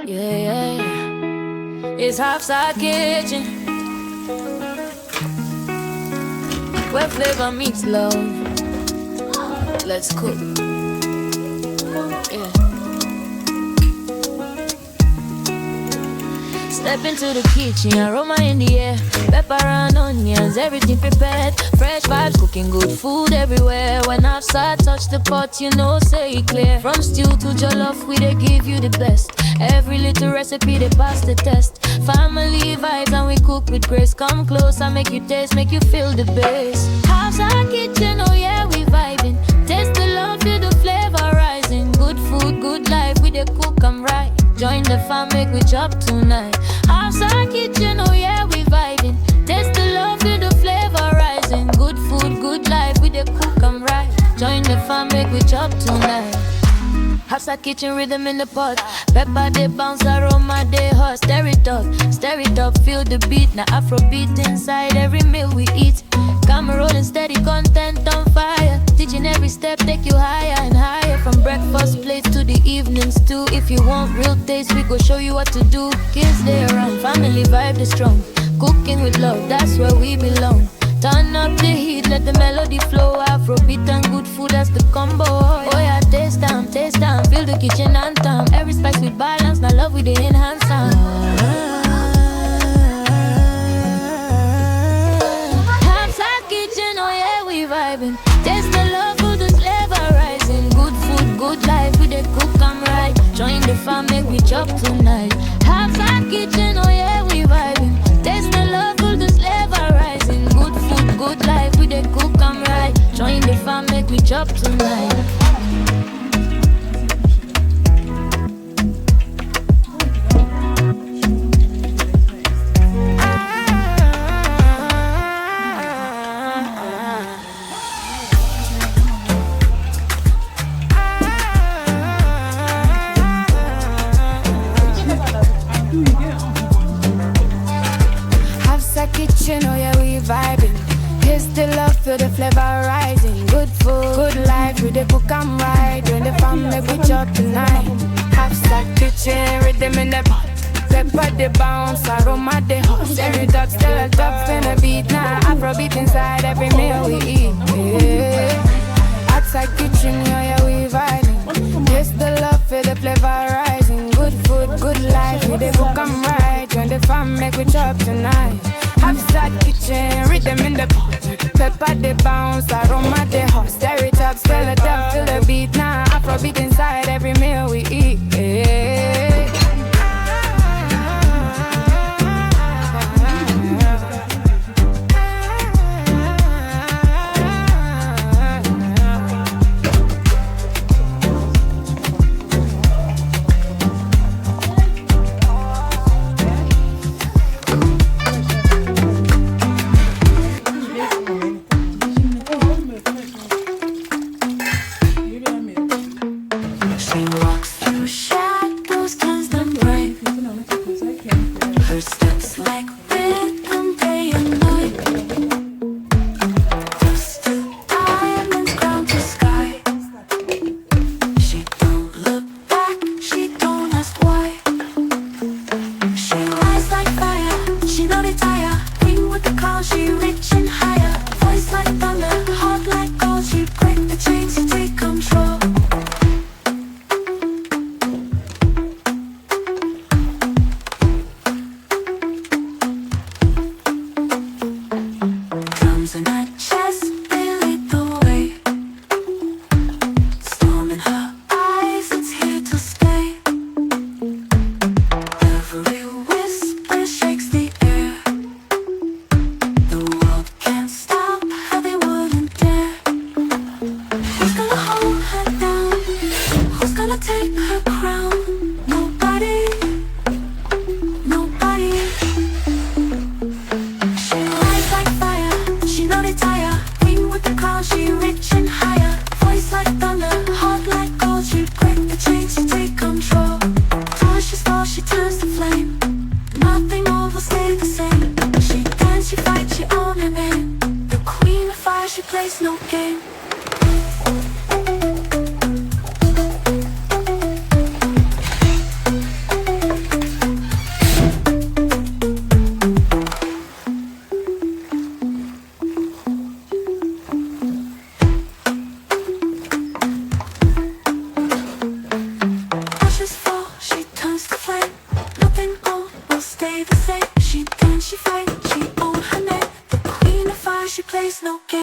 Yeah, yeah. It's Hafsat Kitchen, where flavor meets love. Let's cook. Yeah. Step into the kitchen, aroma in the air, pepper and onions, everything prepared. Fresh vibes, cooking good food everywhere. When Hafsat touch the pot, you know, say it clear. From stew to jollof, we they give you the best. Every little recipe, they pass the test. Family vibes and we cook with grace. Come close, I make you taste, make you feel the bass. Hafsat Kitchen, oh yeah, we vibing. Taste the love, feel the flavor rising. Good food, good life, we they cook, I'm right. Join the fam, make we chop tonight. Hafsat Kitchen, oh yeah, we vibing. Taste the love, feel the flavor rising. Good food, good life, we the cook, I'm right. Join the fam, make we chop tonight. Hafsat Kitchen rhythm in the pot. Pepper they bounce, aroma they hot. Stir it up, feel the beat. Now Afrobeat inside every meal we eat. Camera rolling steady, content on fire. Teaching every step, take you higher and higher. From breakfast plates to the evening stew. If you want real taste, we go show you what to do. Kids they around, family vibe is strong. Cooking with love, that's where we belong. Turn up the heat, let the melody flow. Afrobeat and good food, that's the combo. Oh yeah, taste time, feel the kitchen anthem. Every spice with balance, now love with the enhance sound. Hafsat Kitchen, oh yeah, we vibing. Taste the love, food the flavor rising. Good food, good life, we the cook, I'm right. Join the fam, make we chop tonight. Hafsat Kitchen, oh yeah, we vibing. Taste the love, food the flavor rising. Good food, good life, we the cook, I'm right. Join the fam, make we chop tonight. Kitchen, oh yeah, we vibing. Here's the love, feel the flavor rising. Good food, good life, we the cook, I'm right. When the fam make we chop tonight. Hafsat Kitchen, rhythm in the pot. Pepper the bounce, aroma the hot. Every dog still a top in a beat. Now Afrobeat inside every meal we eat. Yeah. Hafsat Kitchen, oh yeah, we vibing. Here's the love, feel the flavor rising. Good food, good life, we the cook, I'm right. When the fam make we chop tonight. Hafsat Kitchen, rhythm in the pot. Pepper the bounce, aroma the hot. Stir it up, spell it up, feel the beat. Now Afrobeat inside every meal we eat. Yeah. Place no game. stay the same. She dance, she fight, she own her name. The queen of fire, she plays no game.